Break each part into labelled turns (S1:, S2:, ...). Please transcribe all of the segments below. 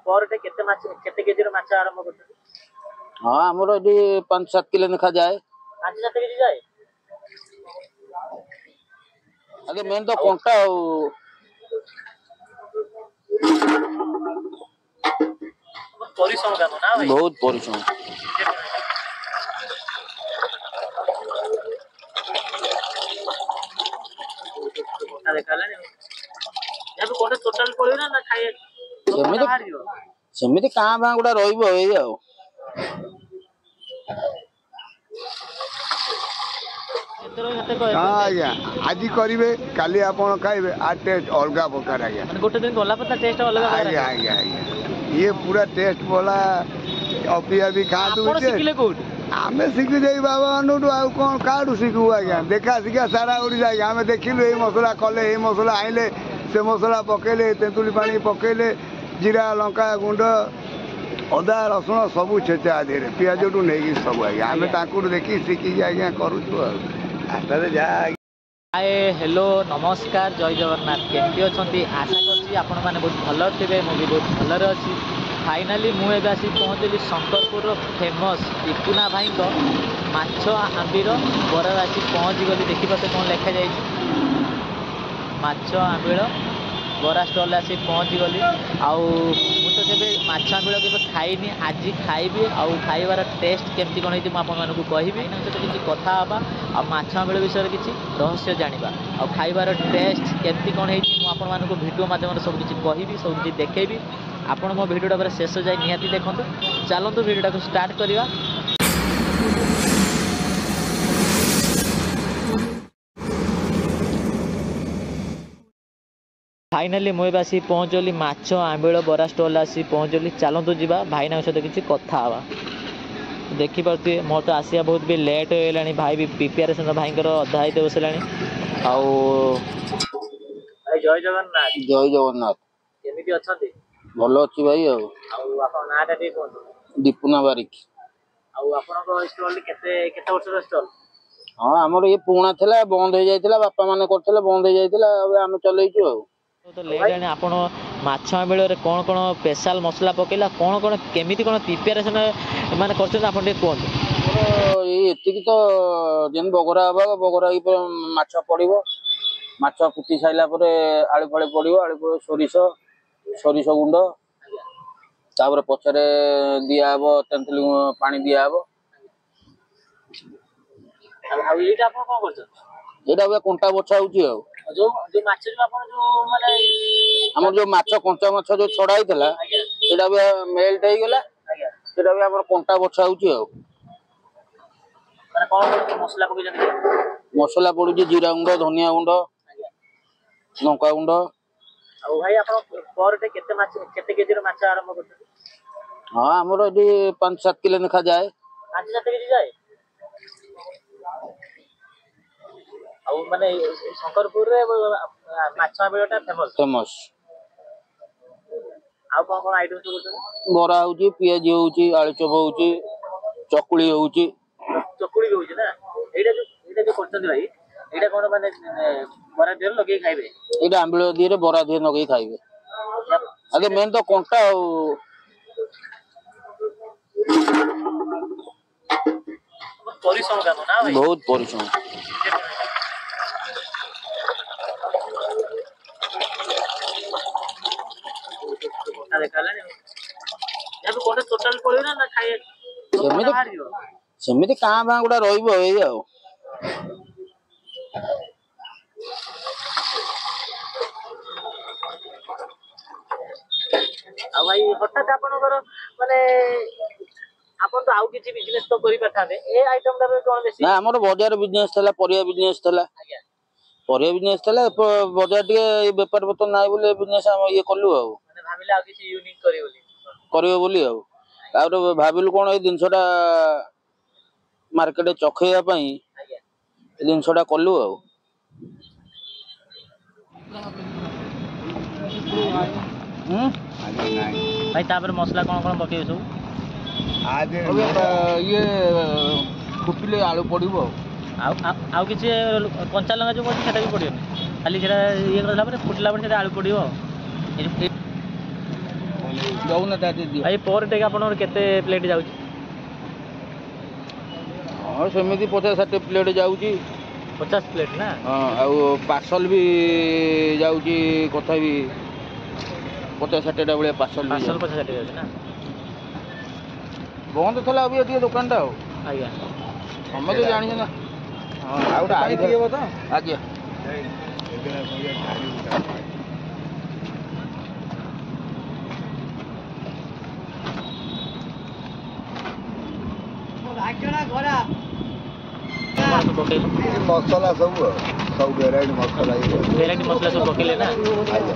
S1: Per day केते माछ केते केजी रो माछ आरंभ करछन?
S2: हां हमरो एडी 5-7 किलो नेखा जाए।
S1: 5-7 केजी जाए।
S2: अगे मेन तो कोंटा
S1: परिश्रम काम ना भाई,
S2: बहुत परिश्रम।
S1: देखालानी याबे कोटे टोटल पड़ियो ना खाए
S2: सेमिति का भां गुडा रहइबो एई आ
S3: आज्ञा आज करेंगे काली आप खाइबे आ टेस्ट अलग प्रकार आज्ञा
S1: गोटे दिन गला पर टेस्ट अलग
S3: आज्ञा आज्ञा आज्ञा ये पूरा टेस्ट बोला अपिया भी खातु आमे शिखी जाई बाबा अनुटू आ कौन काडू शिखू आज्ञा देखा शिखा सारा उड़ी आज्ञा आमे देखिलु ए मसला कले ए मसला आइले से मसला पकेले तेंतुली पानी पकेले जीरा लंका गुंड अदा रसुण सबू छेचा दे पियाज टू नहीं सब आज्ञा आमे ताकू देखी शिखी आज्ञा करूछु आस्तारे जा।
S1: हाय हेलो नमस्कार जय जगन्नाथ केमती अच्छी आशा करছি आपण मैंने बहुत भल थे मुझे बहुत भलरे अच्छी। फाइनाली मुझे आसी पहुँचली शंकरपुर फेमस टिपुना भाई माछ आंबीर बरार आसी पहुँची गली देखिपे कौन लिखा जाए माछ आंबीर बरा स्टल आसी पहुँची गली आउ तो केबे माछ आंबीर के खाइनी आज खाइबी आउ खाइबार टेस्ट केमती कौन है आपको कहबी किसी कथा हाँ आ माछ आंबीर विषय किसी रहस्य जाना आ खाइबार टेस्ट केमती कौन है आपको भिडियो माध्यम सब किसी कहबी सब किसी देखेबी आपण मो भिडियोटा पर शेष जाए निहाती देखो चलतु भिडियोटा को स्टार्ट करवा। फाइनाली मुझे आसी पहुँचली माछ आंबील बरा स्टल आसी पहुँचली चलतु जा भाईना सहित किसी कथा हाँ देखिपे मोर तो आसिया बहुत भी लेट हो भाई भी प्रिपेरेसन भाई अधा ही बसला जय जगन्नाथ
S2: जय जगन्नाथ
S1: केमिति अछंती
S2: भल अच्छी भाई दीपुना बारिक
S1: स्टॉल केते वर्ष स्टॉल?
S2: हाँ आमर ये पुराना थिला बंद हो जाइतिला बापा माने करथिले बंद हो जाइतिला अब हम चलैछु
S1: तो लेट आपण माछ आंबील रे कोन कोन स्पेशल मसला पकेला कोन कोन केमिति कोन प्रिपरेशन माने करछन आपण ते कोन
S2: ये एतिकी तो जेन बगरा हबा बगरा ही माछ पड़िबो माछ कुटी साइला परे आलू फळे पड़िबो आलू फळे सोरिष गुंड तापर पछरे दिया हबो तेंतुली पानी दिया हबो
S1: आ एटा आपण कोन करछन
S2: एटा बे कोंटा बछा होची
S1: जो जो माछ जो आपण जो माने
S2: हमर जो माछ कंचा माछ जो छडा हितला एटा बे मेल्ट हे गेला एटा बे हमर कोंटा बछा होची
S1: माने कोन मसला पके जने
S2: मसला पडुची जीरा गुंड धनिया गुंड लंका गुंड
S1: आ भाई आपण पर डे केते माछ केते केजी रो माछ आरंभ करछन?
S2: हां हमरो एडी 5-7 किलो नेखा जाए।
S1: 5-7 केजी जाए आ माने शंकरपुर रे माछ आंबीलटा फेमस आ कोन आइटम सब करछन?
S2: बरा होची पियाजी होची आलू चप होची चकुली होची
S1: ना एटा जो करछन भाई एटा कोन माने बरा देर लगे खाइबे
S2: एटा आंबील दिरे बरा दिरे लगे खाइबे आगे मेन तो कोंटा
S1: परिश्रम काम ना भाई,
S2: बहुत परिश्रम।
S1: देखालानी याबे कोटे टोटल पड़ियो ना खाए
S2: सेमिति का भां गुडा रहइबो एई आ
S1: भाई हठात आपनकर माने आपन तो आउ किछि बिजनेस तो करि पठाबे ए आइटम दार कोन बेसी
S2: ना हमर बाजार बिजनेस थला परिया बिजनेस थला परिया बिजनेस थला बाजार के व्यापार पत्र नाइ बोले बिजनेस हम ये करलु आ
S1: माने भाबिले आ किछि यूनिक
S2: करियो बोली आ तार भाबिलु कोन ए दिनसटा मार्केट चखैया पई ए दिनसटा करलु आ
S1: भाई तापर मसला कोन कोन पके सब
S2: आज ये कुपिले आलू पड़िबो
S1: आउ किछि कंचा लंगा जो सेटा भी पड़ियो खाली जेरा ये करला पर फुटला पर सेटा आलू पड़ियो
S2: ଜଗନ୍ନାଥ ଆଜି ଦିଅ।
S1: ଭାଇ ପର ଡେ ଆପଣଙ୍କର କେତେ ପ୍ଲେଟ୍ ଯାଉଛି?
S2: ହଁ ସେମିତି 50-60 ପ୍ଲେଟ୍ ଯାଉଛି।
S1: 50 ପ୍ଲେଟ୍ ନା?
S2: ହଁ ଆଉ ପାର୍ସଲ ବି ଯାଉଛି ତଥାପି 50-60ଟା ଭଳିଆ ପାର୍ସଲ ବି
S1: ପାର୍ସଲ
S2: ଯାଉଛି।
S1: 50-60 ଯାଉଛି ନା?
S2: ବନ୍ଦ ଥିଲା ଅବିକା ଟିକେ ଦୋକାନଟା ଆଉ।
S1: ଆଜ୍ଞା।
S2: ତମେ ତ ଜାଣିଛ ନା। ହଁ ଆଉ ଗୋଟେ
S3: ପାଣି ପିଇବ ତ?
S2: ଆଜ୍ଞା।
S1: କଣ ସବୁ ପକେଇଲେ?
S3: ମସଲା ସବୁ ସବୁ ଭେରାଇଟି ମସଲା
S1: ଭେରାଇଟି ମସଲା ସବୁ ପକେଇଲେ ନା?
S3: ଆଜ୍ଞା।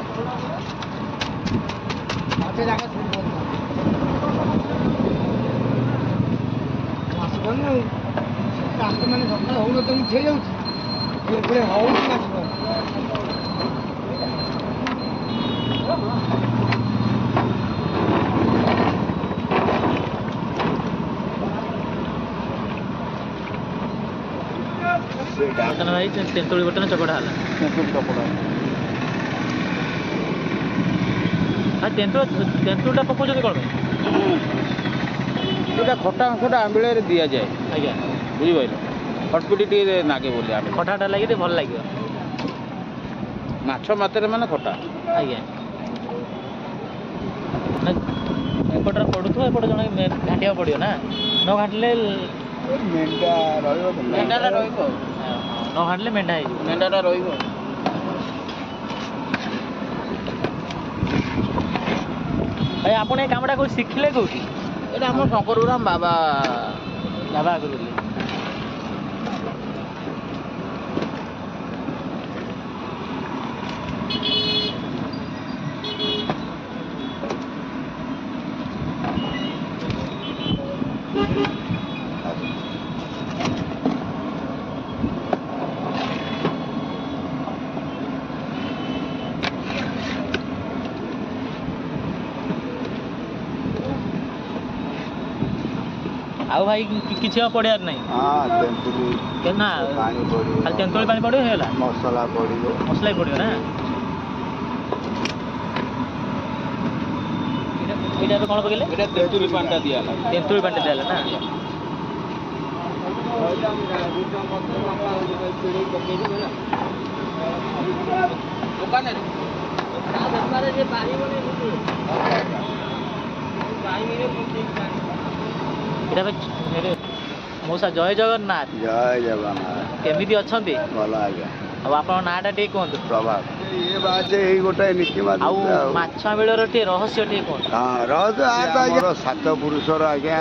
S3: ମାନେ ସକାଳ ହଉନଥିବ ମିଛ ହେଇଯାଉଛି ହଉନି
S1: ବର୍ତ୍ତମାନ ଭାଇ ତେନ୍ତୁଳି ବର୍ତ୍ତମାନ ଚକଟା ହେଲା। ଭାଇ ତେନ୍ତୁଳିଟା ପକାଉଛନ୍ତି କ'ଣ ପାଇଁ?
S2: ଏଇଟା ଖଟା ଅଂଶଟା ଆମ୍ବିଳରେ ଦିଆଯାଏ।
S1: ଆଜ୍ଞା।
S2: ବୁଝିପାରିଲେ? ଖଟପିଟି ଟିକେ ନାଗେ ବୋଲି ଆମେ
S1: ଖଟାଟା ଲାଗି ଟିକେ ଭଲ ଲାଗିବ।
S2: ମାଛ ମାତ୍ରେ ମାନେ ଖଟା।
S1: ଆଜ୍ଞା। ଏପଟରେ ପଡ଼ୁଥିବ ଏପଟେ ଜଣେ ଘାଣ୍ଟିବାକୁ ପଡ଼ିବ ନା? ନ ଘାଣ୍ଟିଲେ
S3: ମେଣ୍ଢା ରହିବ ତ?
S2: ମେଣ୍ଢାଟା ରହିବ।
S1: ନ ଘାଣ୍ଟିଲେ ମେଣ୍ଢା ହେଇଯିବ।
S2: ମେଣ୍ଢାଟା ରହିବ।
S1: ଭାଇ ଆପଣ ଏ କାମଟା କେଉଁଠି ଶିଖିଲେ କେଉଁଠି?
S2: ଏଇଟା ଆମ ଶଙ୍କରପୁର ବାବା
S1: କରୁଥିଲେ। ଆଉ ଭାଇ କିଛି ଆଉ ପଡ଼ିବାର ନାହିଁ?
S3: ହଁ ତେନ୍ତୁଳି
S1: ନା
S3: ପାଣି ପଡ଼ିବ,
S1: ଖାଲି ତେନ୍ତୁଳି ପାଣି ପଡ଼ିବ ହେଇଗଲା?
S3: ମସଲା ପଡ଼ିବ।
S1: ମସଲା ବି ପଡ଼ିବ ନା? ଏଇଟା ଏବେ କ'ଣ ପକେଇଲେ?
S2: ଏଇଟା ତେନ୍ତୁଳି ପାଣିଟା ଦିଆହେଲା।
S1: ତେନ୍ତୁଳି ପାଣିଟା ଦିଆହେଲା ନା? ମଉସା ଜୟ ଜଗନ୍ନାଥ।
S3: ଜୟ ଜଗନ୍ନାଥ।
S1: କେମିତି ଅଛନ୍ତି?
S3: ଭଲ ଆଜ୍ଞା।
S1: ଆଉ ଆପଣଙ୍କ ନାଁଟା ଟିକେ କୁହନ୍ତୁ।
S3: ପ୍ରଭାତ। ଇଏ ବାଜେ ଏଇ ଗୋଟାଏ ନୀତି
S1: ଆଉ ମାଛ ଆମିଳର ଟିକେ ରହସ୍ୟ ଟିକେ କୁହନ୍ତୁ।
S3: ହଁ ରହସ୍ୟ ଆମର 7 ପୁରୁଷର ଆଜ୍ଞା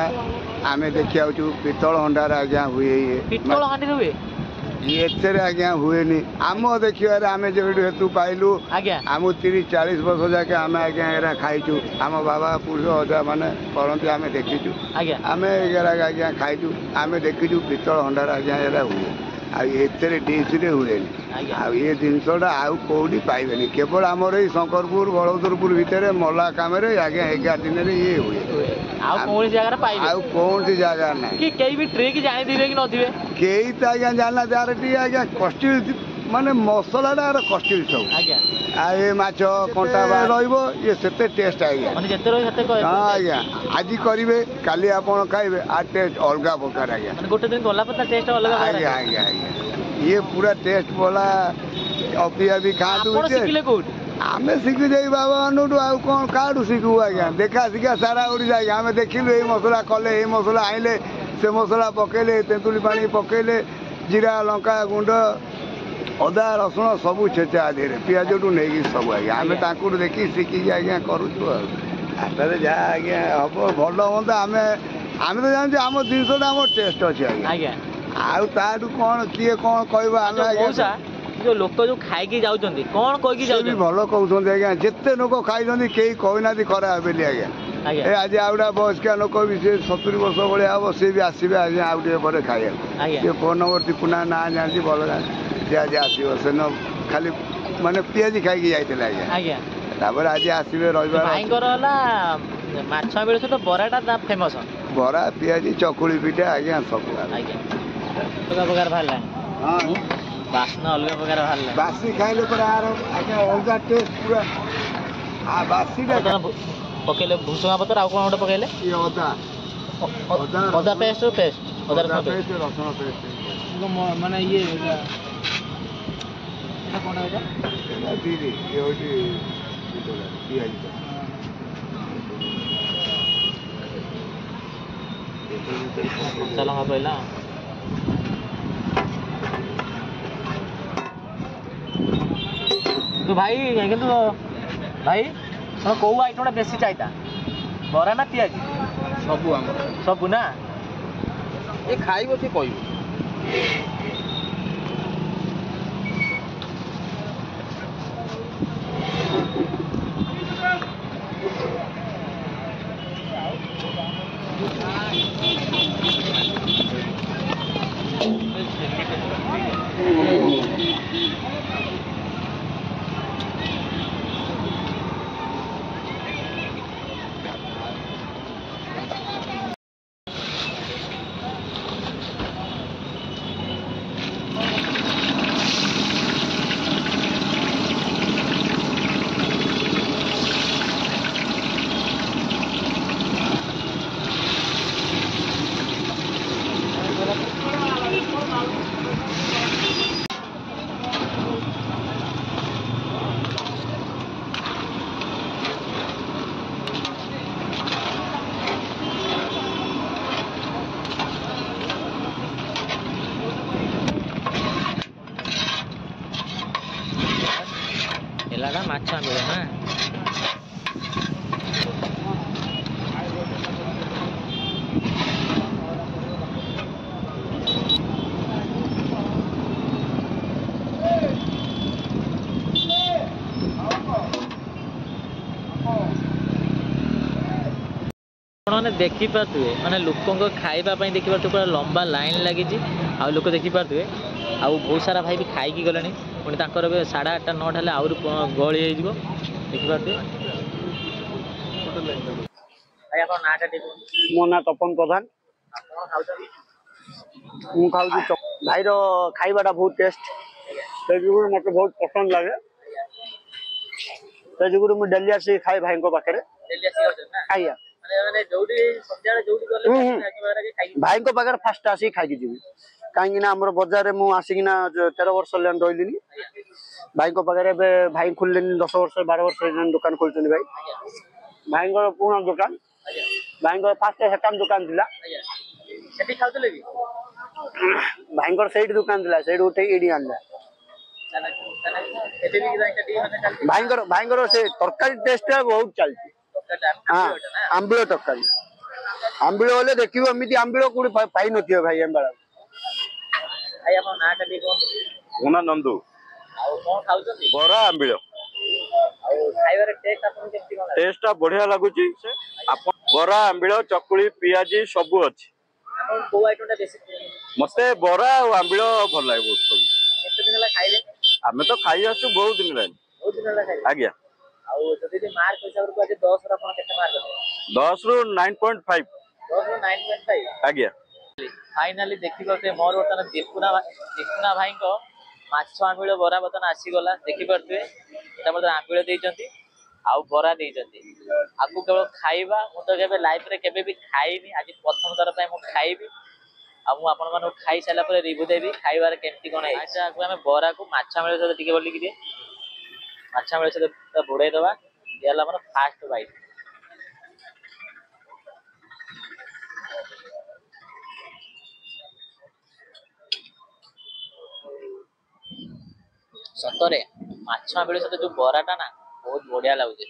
S3: ଆମେ ଦେଖି ଆଉଛୁ ପିତ୍ତଳ ହଣ୍ଡାର ଆଜ୍ଞା ହୁଏ ଇଏ।
S1: ପିତ୍ତଳ ହାଣ୍ଡିରେ ହୁଏ?
S3: ଏଥିରେ ଆଜ୍ଞା ହୁଏନି। ଆମ ଦେଖିବାରେ ଆମେ ଯେବେଠୁ ହେତୁ ପାଇଲୁ
S1: ଆଜ୍ଞା।
S3: ଆମକୁ 30-40 ବର୍ଷ ଯାକେ ଆମେ ଆଜ୍ଞା ଏରା ଖାଇଛୁ। ଆମ ବାବା ପୁରୁଷ ଅଜା ମାନେ କରନ୍ତି ଆମେ ଦେଖିଛୁ।
S1: ଆଜ୍ଞା।
S3: ଆମେ ଏରା ଆଜ୍ଞା ଖାଇଛୁ। ଆମେ ଦେଖିଛୁ ପିତ୍ତଳ ହଣ୍ଡାର ଆଜ୍ଞା ଏରା ହୁଏ। ଆଉ ଏଥିରେ ଡିସ୍ରେ ହୁଏନି।
S1: ଆଜ୍ଞା।
S3: ଆଉ ଏ ଜିନିଷଟା ଆଉ କୋଉଠି ପାଇବେନି। କେବଳ ଆମର ଏଇ ଶଙ୍କରପୁର ବଳଭଦ୍ରପୁର ଭିତରେ ମଲା କାମରେ ଆଜ୍ଞା 11 ଦିନରେ ଇଏ ହୁଏ।
S1: ଆଉ କୌଣସି ଜାଗାରେ ପାଇବେ?
S3: ଆଉ କୌଣସି ଜାଗା ନାହିଁ।
S1: କି କେହି ବି ଟ୍ରିକ୍ ଜାଣିଥିବେ କି ନଥିବେ?
S3: କେହି ତ ଆଜ୍ଞା ଜାଣିନାହାନ୍ତି। ଆର ଟିକେ ଆଜ୍ଞା କଷ୍ଟିଲ ମାନେ ମସଲାଟା ଆର କଷ୍ଟିଲ ସବୁ।
S1: ଆଜ୍ଞା।
S3: ଆଉ ଏ ମାଛ କଣ୍ଟା ରହିବ ଇଏ ସେତେ ଟେଷ୍ଟ ଆଜ୍ଞା।
S1: ମାନେ ଯେତେ ରହିବ ସେତେ
S3: ହଁ ଆଜ୍ଞା। ଆଜି କରିବେ କାଲି ଆପଣ ଖାଇବେ ଆ ଟେଷ୍ଟ ଅଲଗା ପ୍ରକାର ଆଜ୍ଞା।
S1: ମାନେ ଗୋଟେ ଦିନ ଗଲା ପରେ ତା ଟେଷ୍ଟ ଅଲଗା ପ୍ରକାର।
S3: ଆଜ୍ଞା ଆଜ୍ଞା ଆଜ୍ଞା। ଇଏ ପୁରା ଟେଷ୍ଟ ବୋଲା ଅପିଆ ବି ଖାଆନ୍ତୁ।
S1: ଆପଣ ଶିଖିଲେ କୋଉଠି?
S3: ଆମେ ଶିଖୁଛୁ ଏଇ ବାବା ମାନଠୁ ଆଉ କ'ଣ କାହାଠୁ ଶିଖିବୁ ଆଜ୍ଞା। ଦେଖା ଶିଖା ସାରା ଓଡ଼ିଶା ଆଜ୍ଞା। ଆମେ ଦେଖିଲୁ ଏଇ ମସଲା କଲେ ଏଇ ମସଲା ଆଣିଲେ ସେ ମସଲା ପକେଇଲେ ତେନ୍ତୁଳି ପାଣି ପକେଇଲେ ଜିରା ଲଙ୍କା ଗୁଣ୍ଡ ଅଦା ରସୁଣ ସବୁ ଛେଚା ଦେହରେ ପିଆଜଠୁ ନେଇକି ସବୁ ଆଜ୍ଞା। ଆମେ ତାଙ୍କଠୁ ଦେଖିକି ଶିଖିକି ଆଜ୍ଞା କରୁଛୁ ଆଉ। ହାତରେ ଯାହା ଆଜ୍ଞା ହବ ଭଲ ହୁଅନ୍ତା। ଆମେ ତ ଜାଣିଛୁ ଆମ ଜିନିଷଟା ଆମର ଟେଷ୍ଟ ଅଛି ଆଜ୍ଞା।
S1: ଆଜ୍ଞା।
S3: ଆଉ ତାଠୁ କ'ଣ କିଏ କ'ଣ କହିବ ଆମେ ଆଜ୍ଞା।
S1: ଯୋଉ ଲୋକ ଯୋଉ ଖାଇକି ଯାଉଛନ୍ତି କ'ଣ କହିକି
S3: ସେ ବି
S1: ଯାଉଛନ୍ତି?
S3: ଭଲ କହୁଛନ୍ତି ଆଜ୍ଞା। ଯେତେ ଲୋକ ଖାଇଛନ୍ତି କେହି କହିନାହାନ୍ତି ଖରାପ ବୋଲି ଆଜ୍ଞା।
S1: ଆଜ୍ଞା।
S3: ଏ ଆଜି ଆଉ ଗୋଟେ ବୟସ୍କିଆ ଲୋକ ବି ସେ 70 ବର୍ଷ ଭଳିଆ ହବ ସେ ବି ଆସିବେ ଆଜ୍ଞା ଆଉ ଟିକେ ପରେ ଖାଇବାକୁ।
S1: ଆଜ୍ଞା।
S3: ସେ ଫୋନ୍ ନମ୍ବର ଟିପୁନା ନାଁ ଜାଣିଛି ଭଲ ଜାଣିଛି। ସେ ଆଜି ଆସିବ ସେଦିନ ଖାଲି ମାନେ ପିଆଜି ଖାଇକି ଯାଇଥିଲେ ଆଜ୍ଞା।
S1: ଆଜ୍ଞା।
S3: ତାପରେ ଆଜି ଆସିବେ ରବିବାର।
S1: ଭାଇଙ୍କର ହେଲା ମାଛ ଆମିଳ ସହିତ ବରାଟା ଫେମସ।
S3: ବରା ପିଆଜି ଚକୁଳି ପିଠା ଆଜ୍ଞା ସବୁ
S1: ଆଜ୍ଞା। ଅଲଗା ପ୍ରକାର ବାହାରିଲାଣି।
S3: ହଁ
S1: ବାସ୍ନା ଅଲଗା ପ୍ରକାର ବାହାରିଲାଣି।
S3: ବାସି ଖାଇଲେ ପୁରା ଆର ଆଜ୍ଞା ଅଲଗା ଟେଷ୍ଟ ପୁରା। ବାସିଟା
S1: पकेले भुसुंगा पत्र आउ कौन गोटे पकेले
S3: ये अदा
S1: अदा पेस्ट अदा
S3: अदा
S1: रसुण
S3: पेस्ट रसुण पेस्ट
S1: माने ये कौन है
S3: एटा बिरी ये होची पियाज
S1: चलो हाँ पहला तो भाई କିନ୍ତୁ भाई ତମେ କୋଉ ଆଇଟମଟା ବେଶୀ ଚାହିଦା ବରା ନା ପିଆଜି
S2: ସବୁ ଆମର
S1: ସବୁ ନା
S2: ଏ ଖାଇବ ସେ କହିବ
S1: ଏଲାଟା ମାଛ ଆଣିବ ନା ଆପଣମାନେ ଦେଖିପାରୁଥିବେ ମାନେ ଲୋକଙ୍କ ଖାଇବା ପାଇଁ ଦେଖିପାରୁଥିବେ ପୁରା ଲମ୍ବା ଲାଇନ୍ ଲାଗିଛି ଆଉ ଲୋକ ଦେଖିପାରୁଥିବେ ଆଉ ବହୁତ ସାରା ଭାଇ ବି ଖାଇକି ଗଲେଣି ପୁଣି ତାଙ୍କର ଏବେ 8:30 9ଟା ହେଲେ ଆହୁରି ଗହଳି ହେଇଯିବ ଦେଖିପାରୁଥିବେ ଭାଇ ଆପଣ ନାଁଟା ଟିକେ
S4: ମୋ ନାଁ ତପନ ପ୍ରଧାନ
S1: ଆପଣ ଖାଉଛନ୍ତି
S4: ମୁଁ ଖାଉଛି ଭାଇର ଖାଇବାଟା ବହୁତ ଟେଷ୍ଟ ସେ ଯୋଗୁଁ ମୋତେ ବହୁତ ପସନ୍ଦ ଲାଗେ ସେ ଯୋଗୁଁ ମୁଁ ଡେଲି ଆସିକି ଖାଏ ଭାଇଙ୍କ ପାଖରେ
S1: ଡେଲି ଆସିକି ଖାଉଛନ୍ତି ନା
S4: ଆଜ୍ଞା
S1: ମାନେ ଯୋଉଠି ସନ୍ଧ୍ୟାବେଳେ ଯୋଉଠି ଗଲେ ଖାଇକି
S4: ଭାଇଙ୍କ ପାଖରେ ଫାଷ୍ଟ ଆସିକି ଖାଇକି ଯିବି କାହିଁକି ନା ଆମର ବଜାରରେ ମୁଁ ଆସିକିନା 13 ବର୍ଷ ହେଲାଣି ରହିଲିନି ଭାଇଙ୍କ ପାଖରେ ଏବେ ଭାଇ ଖୋଲିଲେନି 10 ବର୍ଷ 12 ବର୍ଷ ହେଲାଣି ଦୋକାନ ଖୋଲିଛନ୍ତି ଭାଇ ଭାଇଙ୍କର ପୁରୁଣା ଦୋକାନ ଭାଇଙ୍କର ଫାଷ୍ଟ ସେକେଣ୍ଡ ଦୋକାନ ଥିଲା
S1: ସେଠି ଖାଉଥିଲେ ବି
S4: ଭାଇଙ୍କର ସେଇଠି ଦୋକାନ ଥିଲା ସେଇଠି ଉଠେଇକି ଏଇଠି ଆଣିଲା ଭାଇଙ୍କର ସେ ତରକାରୀ ଟେଷ୍ଟ ବହୁତ ଚାଲିଛି ହଁ ଆମ୍ବିଳ ତରକାରୀ ଆମ୍ବିଳ ହେଲେ ଦେଖିବ ଏମିତି ଆମ୍ବିଳ କୋଉଠି ପାଇନଥିବ ଭାଇ ଏମ୍ବାଳ
S1: ଭାଇ ଆପଣ ନାଁଟା ଟିକେ କୁହନ୍ତୁ
S2: ମୋ ନାଁ ନନ୍ଦୁ
S1: ଆଉ କଣ ଖାଉଛନ୍ତି
S2: ବରା ଆମ୍ବିଳ
S1: ଆଉ ଖାଇବାରେ ଟେଷ୍ଟ ଆପଣଙ୍କୁ କେମିତି କଣ ଲାଗେ
S2: ଟେଷ୍ଟଟା ବଢିଆ ଲାଗୁଛି ଆପଣ ବରା ଆମ୍ବିଳ ଚକୁଳି ପିଆଜି ସବୁ ଅଛି
S1: ଆପଣଙ୍କୁ କୋଉ ଆଇଟମଟା ବେଶୀ
S2: ମତେ ବରା ଆଉ ଆମ୍ବିଳ ଭଲ ଲାଗେ ବହୁତ ସବୁ
S1: କେତେ ଦିନ ହେଲା ଖାଇଲେ
S2: ଆମେ ତ ଖାଇ ଆସୁଛୁ ବହୁତ ଦିନ ହେଲାଣି
S1: ବହୁତ ଦିନ ହେଲା ଖାଇଲେ
S2: ଆଜ୍ଞା
S1: ଆଉ ଯଦି ମାର୍କ ହିସାବରେ ଆଜି 10 ରୁ ଆପଣ କେତେ ମାର୍କ ଦେବେ
S2: 10 ରୁ 9.5
S1: 10 ରୁ 9.5
S2: ଆଜ୍ଞା
S1: फाइनाली देखिपे मोर बर्तमान दीपुना भाई माछ आंबिल बरा बर्तमान आसीगला देखिपे बर्तमान आंबिल देती आउ बरा देती आपको केवल खाइबा मुझे लाइफ रे केबे भी खाइनी आज प्रथम थर खाइबी आपन खाई सारा रिव्यू देवी खाइबार केमती कौन है आम बरा को माछ आंबिल सहित टिके बोलिक दिए माछ आंबिल सहित बुड़े दवा ये मोर फास्ट बाइट सतरे माछ आंबिल सहित जो बराटा ना बहुत बढ़िया लगुच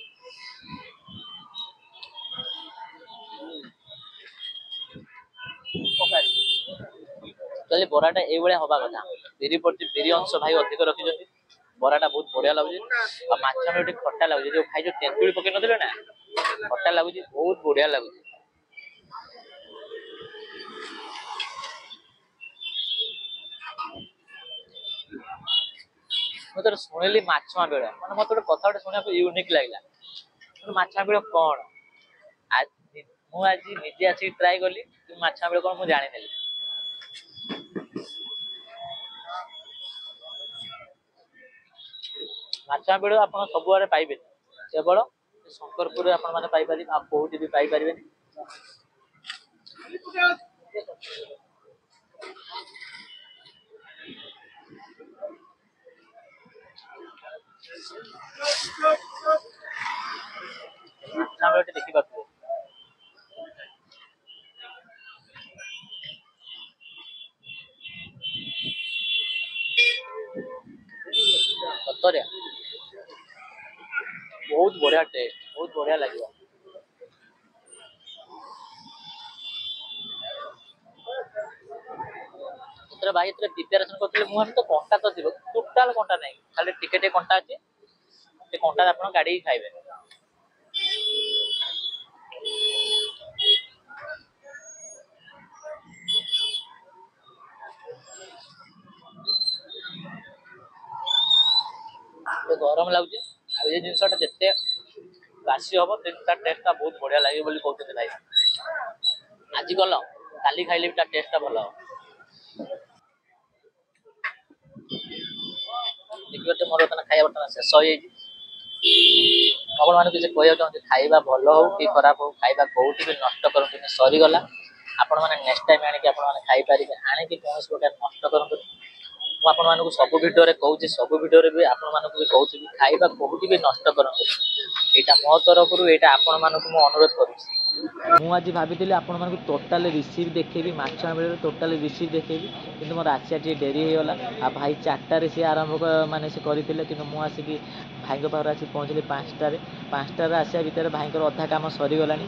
S1: बराटा ये हवा कथा बिरी पड़ती बिरी अंश भाई अधिक रखी बराटा बहुत बढ़िया लगुच माछ आंबिल खट्टा लगुच जो भाई जो तेंतुली पकई नथिले ना खट्टा लगुच बहुत बढ़िया लगुच मुझे शुणिली माछ आंबिल मैंने मत गोटे कथा शुणा यूनिक लगला माछ आंबिल कौन आज निजे आसिक ट्राए कली माछ आंबिल कौन मुझे जानी माछ आंबिल आप सब पाइबे केवल शंकरपुर आपण माने पाई पारि आप कोठी भी पाई परिबे सामने देखि पाते सतरे बहुत बढ़िया टेस्ट बहुत बढ़िया लगे भाई प्रिपेरेसन करते मुझे तो कंटा तो थी टोटाल कंटा नहीं खाली टिके कंटा अच्छे कंटा आप गाड़ी खाइबे गरम लगुच ये जिनसा जिते बासी हम तार टेस्ट बहुत बढ़िया लगे बोली कहते भाई आज गल काली खाइले भी टेस्ट भल देखिए मोर बर्तमान खाଇବା बर्तमान शेष हो आपण माने किसी कहया चाहते खाଇବା भल हो कि खराब हो खाଇବା कोठी भी नष्ट करंतु सरी गला आपण माने नेक्स्ट टाइम आने कि आपण माने खाई पारिबे आने कि कोनस प्रकार नष्ट करंतु मु आपण मानकु सब वीडियो रे कहूची सब वीडियो रे भी आपण मानकु भी कहूची कि खाଇବା कोठी भी नष्ट करंतु एटा मो तरफरु एटा आपण मानकु मु अनुरोध करूची मु आज भाभी आपण मानकु टोटल रिसीव देखेबी माछ आंबेले टोटल रिसीव देखेबी किंतु मोर आसिया टी डेरी हे गला आ भाई 4टा रे से आरंभ माने से करिथिले किंतु मु आसी कि भाई को पावर आसी पहुंचली 5टा रे आसिया भीतर भाई को अधा काम सरी गलानी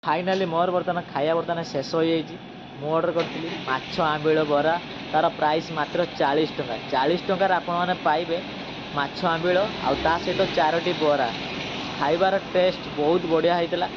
S1: फाइनाली मोर बर्तमान खाया बर्तमान शेष हो जाइए मु ऑर्डर करथिली माछ आंबेल बरा तार प्राइस मात्र 40 टंका 40 टंका आपण माने पाइबे माछ आंबेल आ ता सहित 4टी बरा खाइबार टेस्ट बहुत बढ़िया होइतला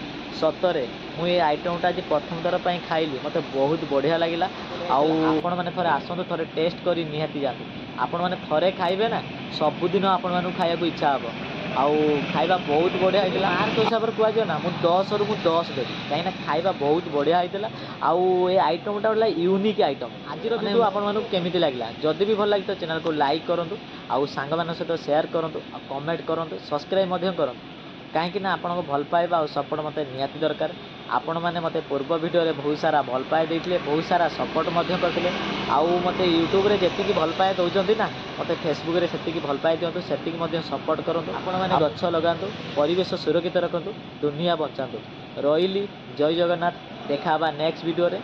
S1: सतरे मु ये आइटमटा आज प्रथम थर पर खाइली मत बहुत बढ़िया लगिला आपण मैंने थोड़े आसतु थोड़े टेस्ट करी निहाती जातु आपण मैंने थोड़े खाइबे ना सबुदिन आपण मानू खाया को इच्छा हम आउ खाइबा बहुत बढ़िया होइतला मार्क हिसाब से कहजो ना मु 10 रु 10 देबी कहीं खाइबा बहुत बढ़िया होइतला आउ ये आइटमटा वाला यूनिक आइटम आज वीडियो आपण मानू केमिति लागला जदि भी भल लागि तो चैनल को लाइक करंतु आउ सांग मान सहित शेयर करंतु आ कमेंट करंतु सब्सक्राइब मध्य करंतु कहीं आपको भल पाइबा और सपोर्ट मत निहाती दरकार आपण मैंने मत पूर्व वीडियो रे बहुत सारा भल पाए देते बहुत सारा सपोर्ट करते आउ मत यूट्यूब रे जी भल पाए दौरान ना मत फेसबुक रे से भल पाए दिंतु से सपोर्ट करूँ आपण मैंने गछ लगातु परिवेश सुरक्षित रखु दुनिया बचातु रही जय जगन्नाथ देखा नेक्स्ट वीडियो रे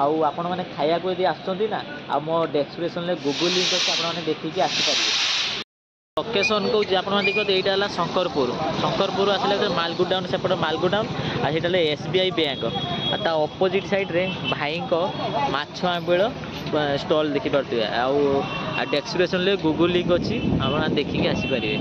S1: आउ आपण मैंने खाया को यदि आसुँच आ मो डेस्क्रिप्शन में गूगल लिंक अच्छे आपने देखिए आसीपारे लोकेशन कौन आप देखते यहाँ शंकरपुर आसले मालगुडाउन सेपटे मालगुडाउन आटा SBI बैंक ता अपोजिट साइड रे भाई माछ आंबेल स्टॉल देखिपे आउ डेस्क्रिप्शन में गूगल लिंक अच्छी आप देखिए आसीपारे।